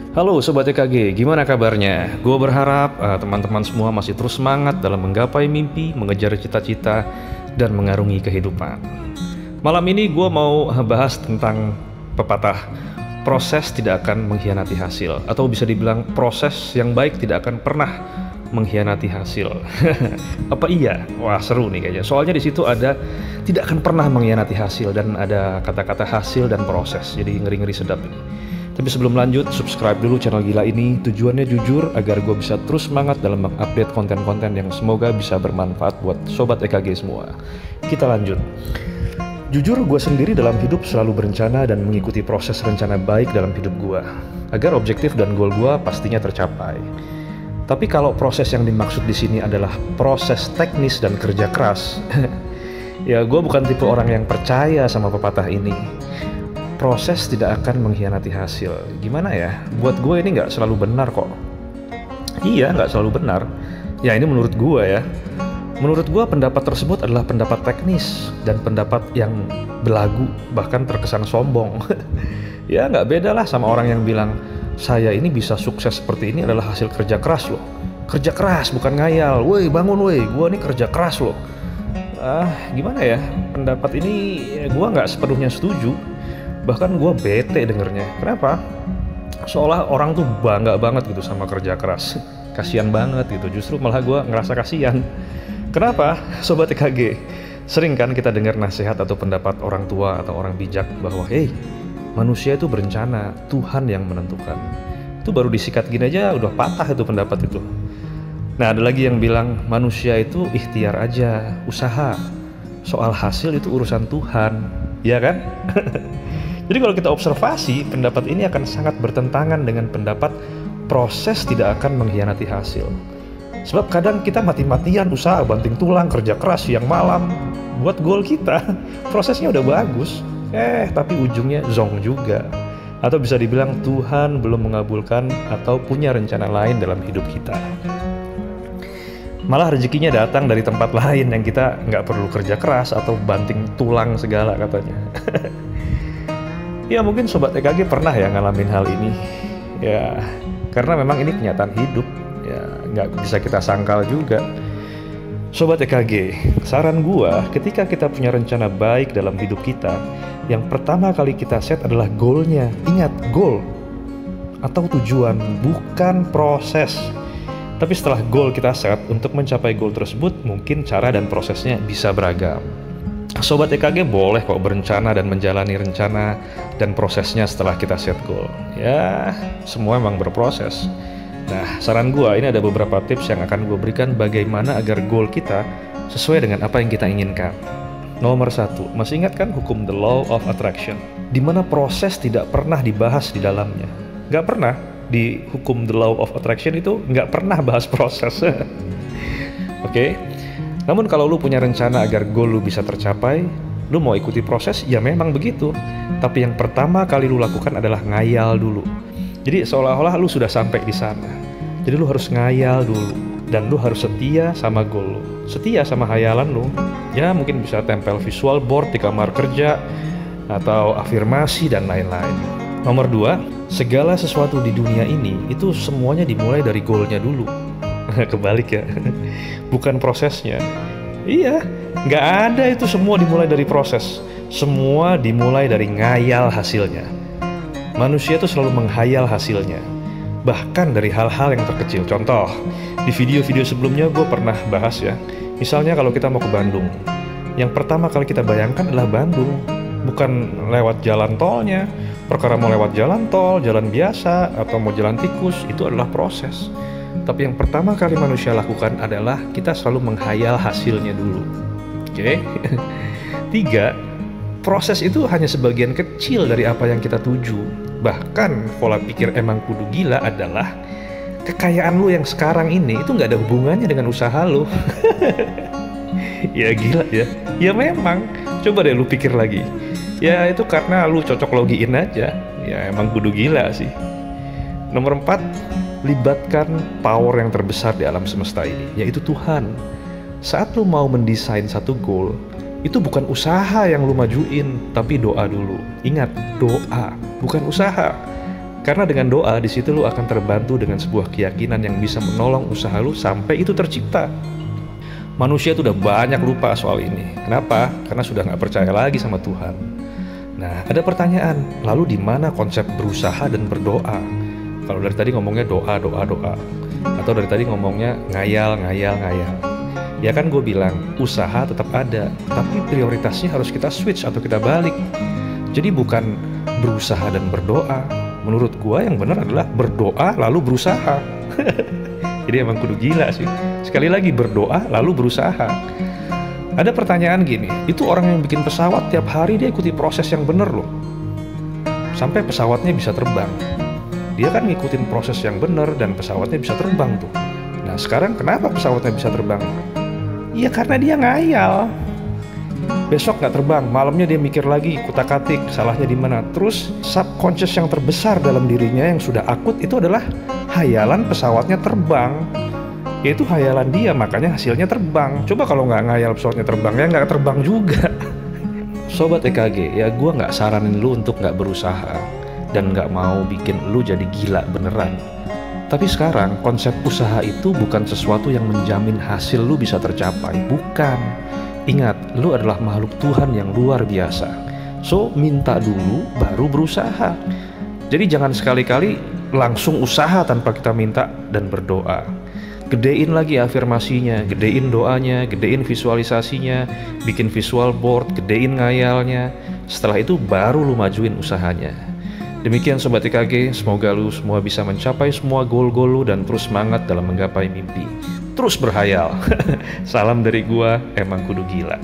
Halo Sobat EKG, gimana kabarnya? Gue berharap teman-teman semua masih terus semangat dalam menggapai mimpi, mengejar cita-cita, dan mengarungi kehidupan. Malam ini gue mau bahas tentang pepatah proses tidak akan mengkhianati hasil, atau bisa dibilang proses yang baik tidak akan pernah mengkhianati hasil. Apa iya? Wah, seru nih kayaknya. Soalnya di situ ada tidak akan pernah mengkhianati hasil dan ada kata-kata hasil dan proses. Jadi ngeri-ngeri sedap ini. Tapi sebelum lanjut, subscribe dulu channel gila ini. Tujuannya jujur agar gue bisa terus semangat dalam mengupdate konten-konten yang semoga bisa bermanfaat buat Sobat EKG semua. Kita lanjut. Jujur, gue sendiri dalam hidup selalu berencana dan mengikuti proses rencana baik dalam hidup gue, agar objektif dan goal gue pastinya tercapai. Tapi kalau proses yang dimaksud di sini adalah proses teknis dan kerja keras, ya gue bukan tipe orang yang percaya sama pepatah ini. Proses tidak akan mengkhianati hasil. Gimana ya? Buat gue ini nggak selalu benar kok. Iya, nggak selalu benar. Ya ini menurut gue ya. Menurut gue pendapat tersebut adalah pendapat teknis dan pendapat yang belagu, bahkan terkesan sombong. Ya nggak beda lah sama orang yang bilang, saya ini bisa sukses seperti ini adalah hasil kerja keras loh. Kerja keras bukan ngayal. Woi bangun woi, gue ini kerja keras loh. Gimana ya? Pendapat ini gue nggak sepenuhnya setuju. Bahkan gue bete dengernya. Kenapa? Seolah orang tuh bangga banget gitu sama kerja keras. Kasian banget gitu. Justru malah gue ngerasa kasian. Kenapa? Sobat EKG, sering kan kita dengar nasihat atau pendapat orang tua atau orang bijak bahwa manusia itu berencana, Tuhan yang menentukan. Itu baru disikat gini aja udah patah itu pendapat itu. Nah, ada lagi yang bilang manusia itu ikhtiar aja, usaha. Soal hasil itu urusan Tuhan. Ya kan? Jadi kalau kita observasi, pendapat ini akan sangat bertentangan dengan pendapat proses tidak akan mengkhianati hasil. Sebab kadang kita mati-matian usaha, banting tulang, kerja keras siang malam buat goal kita. Prosesnya udah bagus, tapi ujungnya zonk juga. Atau bisa dibilang Tuhan belum mengabulkan atau punya rencana lain dalam hidup kita. Malah rezekinya datang dari tempat lain yang kita nggak perlu kerja keras atau banting tulang segala katanya. Ya mungkin Sobat EKG pernah ya ngalamin hal ini. Ya karena memang ini kenyataan hidup. Ya nggak bisa kita sangkal juga. Sobat EKG, saran gua ketika kita punya rencana baik dalam hidup kita, yang pertama kali kita set adalah goalnya. Ingat, goal atau tujuan, bukan proses. Tapi setelah goal kita set, untuk mencapai goal tersebut mungkin cara dan prosesnya bisa beragam. Sobat EKG boleh kok berencana dan menjalani rencana dan prosesnya setelah kita set goal. Ya, semua emang berproses. Nah, saran gua ini ada beberapa tips yang akan gue berikan bagaimana agar goal kita sesuai dengan apa yang kita inginkan. Nomor 1, masih ingat kan hukum the law of attraction? Di mana proses tidak pernah dibahas di dalamnya. Nggak pernah. Di hukum the law of attraction itu nggak pernah bahas proses. Oke? Namun kalau lu punya rencana agar goal lu bisa tercapai, lu mau ikuti proses, ya memang begitu. Tapi yang pertama kali lu lakukan adalah ngayal dulu. Jadi seolah-olah lu sudah sampai di sana. Jadi lu harus ngayal dulu. Dan lu harus setia sama goal lu. Setia sama hayalan lu. Ya mungkin bisa tempel visual board di kamar kerja, atau afirmasi dan lain-lain. Nomor 2, segala sesuatu di dunia ini itu semuanya dimulai dari goalnya dulu. Kebalik ya. Bukan prosesnya. Iya, nggak ada itu semua dimulai dari proses. Semua dimulai dari ngayal hasilnya. Manusia itu selalu menghayal hasilnya. Bahkan dari hal-hal yang terkecil. Contoh, di video-video sebelumnya gue pernah bahas ya. Misalnya kalau kita mau ke Bandung, yang pertama kali kita bayangkan adalah Bandung. Bukan lewat jalan tolnya. Perkara mau lewat jalan tol, jalan biasa, atau mau jalan tikus, itu adalah proses. Tapi yang pertama kali manusia lakukan adalah kita selalu menghayal hasilnya dulu. Oke? 3, proses itu hanya sebagian kecil dari apa yang kita tuju. Bahkan pola pikir emang kudu gila adalah kekayaan lu yang sekarang ini itu nggak ada hubungannya dengan usaha lu. Ya gila ya. Ya memang. Coba deh lu pikir lagi. Ya itu karena lu cocok logiin aja. Ya emang kudu gila sih. Nomor 4, libatkan power yang terbesar di alam semesta ini, yaitu Tuhan. Saat lu mau mendesain satu goal, itu bukan usaha yang lu majuin, tapi doa dulu. Ingat, doa, bukan usaha. Karena dengan doa di situ lu akan terbantu dengan sebuah keyakinan yang bisa menolong usaha lu sampai itu tercipta. Manusia tuh udah banyak lupa soal ini. Kenapa? Karena sudah nggak percaya lagi sama Tuhan. Nah, ada pertanyaan, lalu di mana konsep berusaha dan berdoa? Kalau dari tadi ngomongnya doa, atau dari tadi ngomongnya ngayal. Ya kan gue bilang, usaha tetap ada, tapi prioritasnya harus kita switch atau kita balik. Jadi bukan berusaha dan berdoa. Menurut gue yang benar adalah berdoa lalu berusaha. Jadi emang kudu gila sih. Sekali lagi, berdoa lalu berusaha. Ada pertanyaan gini, itu orang yang bikin pesawat tiap hari dia ikuti proses yang bener loh, sampai pesawatnya bisa terbang. Dia kan ngikutin proses yang bener dan pesawatnya bisa terbang tuh. Nah sekarang kenapa pesawatnya bisa terbang? Ya karena dia ngayal. Besok nggak terbang, malamnya dia mikir lagi, kutak-katik, salahnya di mana. Terus subconscious yang terbesar dalam dirinya yang sudah akut itu adalah hayalan pesawatnya terbang. Yaitu hayalan dia, makanya hasilnya terbang. Coba kalau nggak ngayal pesawatnya terbang, ya nggak terbang juga. Sobat EKG, ya gue nggak saranin lu untuk nggak berusaha dan nggak mau bikin lu jadi gila beneran. Tapi sekarang konsep usaha itu bukan sesuatu yang menjamin hasil lu bisa tercapai, bukan. Ingat, lu adalah makhluk Tuhan yang luar biasa. So, minta dulu baru berusaha. Jadi jangan sekali-kali langsung usaha tanpa kita minta dan berdoa. Gedein lagi afirmasinya, gedein doanya, gedein visualisasinya, bikin visual board, gedein ngayalnya. Setelah itu baru lu majuin usahanya. Demikian Sobat EKG, semoga lu semua bisa mencapai semua goal-goal lu dan terus semangat dalam menggapai mimpi. Terus berhayal. Salam dari gua, emang kudu gila.